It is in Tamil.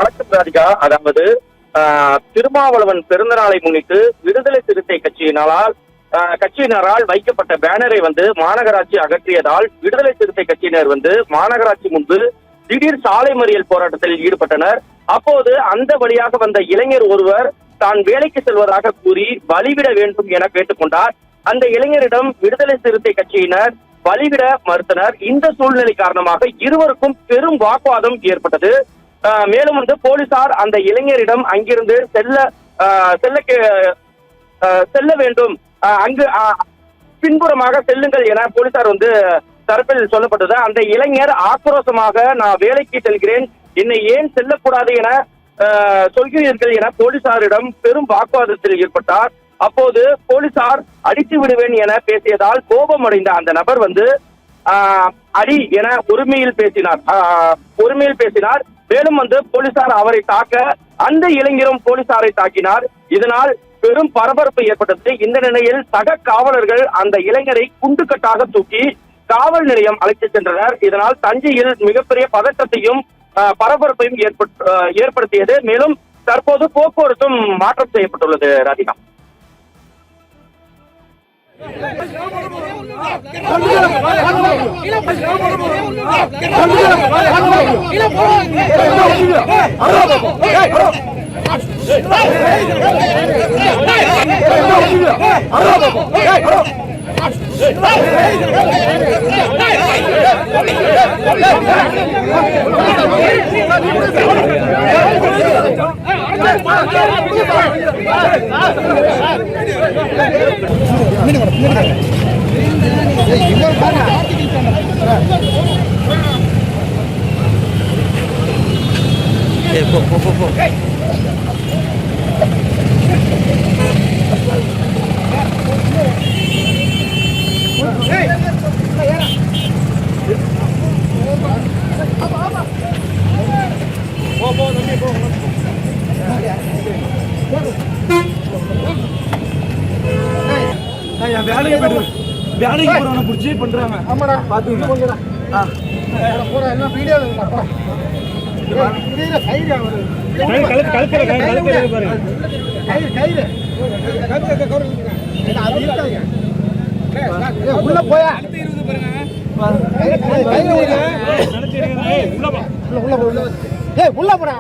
வணக்கம் ராதிகா. அதாவது திருமாவளவன் பிறந்த நாளை முன்னிட்டு விடுதலை சிறுத்தை கட்சியினரால் வைக்கப்பட்ட பேனரை மாநகராட்சி அகற்றியதால் விடுதலை சிறுத்தை கட்சியினர் மாநகராட்சி முன்பு திடீர் சாலை மறியல் போராட்டத்தில் ஈடுபட்டனர். அப்போது அந்த வழியாக வந்த இளைஞர் ஒருவர் தான் வேலைக்கு செல்வதாக கூறி வழிவிட வேண்டும் என கேட்டுக்கொண்டார். அந்த இளைஞரிடம் விடுதலை சிறுத்தை கட்சியினர் வழிவிட மறுத்தனர். இந்த சூழ்நிலை காரணமாக இருவருக்கும் பெரும் வாக்குவாதம் ஏற்பட்டது. மேலும் போலீசார் அந்த இளைஞரிடம் அங்கிருந்து செல்ல வேண்டும், அங்கு பின்புறமாக செல்லுங்கள் என போலீசார் தரப்பில் சொல்லப்பட்டது. அந்த இளைஞர் ஆக்ரோஷமாக, நான் வேலைக்கு செல்கிறேன், என்னை ஏன் செல்லக்கூடாது என சொல்கிறீர்கள் என போலீசாரிடம் பெரும் வாக்குவாதத்தில் ஈடுபட்டார். அப்போது போலீசார் அடித்து விடுவேன் என பேசியதால் கோபம் அடைந்த அந்த நபர் அடி என உரிமையில் பேசினார். மேலும் போலீசார் அவரை தாக்க அந்த இளைஞரும் போலீசாரை தாக்கினார். இதனால் பெரும் பரபரப்பு ஏற்பட்டது. இந்த நிலையில் சக காவலர்கள் அந்த இளைஞரை குண்டுக்கட்டாக தூக்கி காவல் நிலையம் அழைத்து சென்றனர். இதனால் தஞ்சையில் மிகப்பெரிய பதற்றத்தையும் பரபரப்பையும் ஏற்படுத்தியது. மேலும் தற்போது போக்குவரத்தும் மாற்றம் செய்யப்பட்டுள்ளது. ராதிகா, வேலைக்கு போறவனை புடிச்சு பண்றாங்க. ஆமாடா, பாத்துங்க. போற எல்லாம் வீடியோ எடுக்கறப்பா. இதுல கையில அவரு கழுத்துல பாருங்க. கையில அது இருக்காங்க. உள்ள போயா அடுத்து 20 பாருங்க. கையில உள்ள போடா. உள்ள போடா.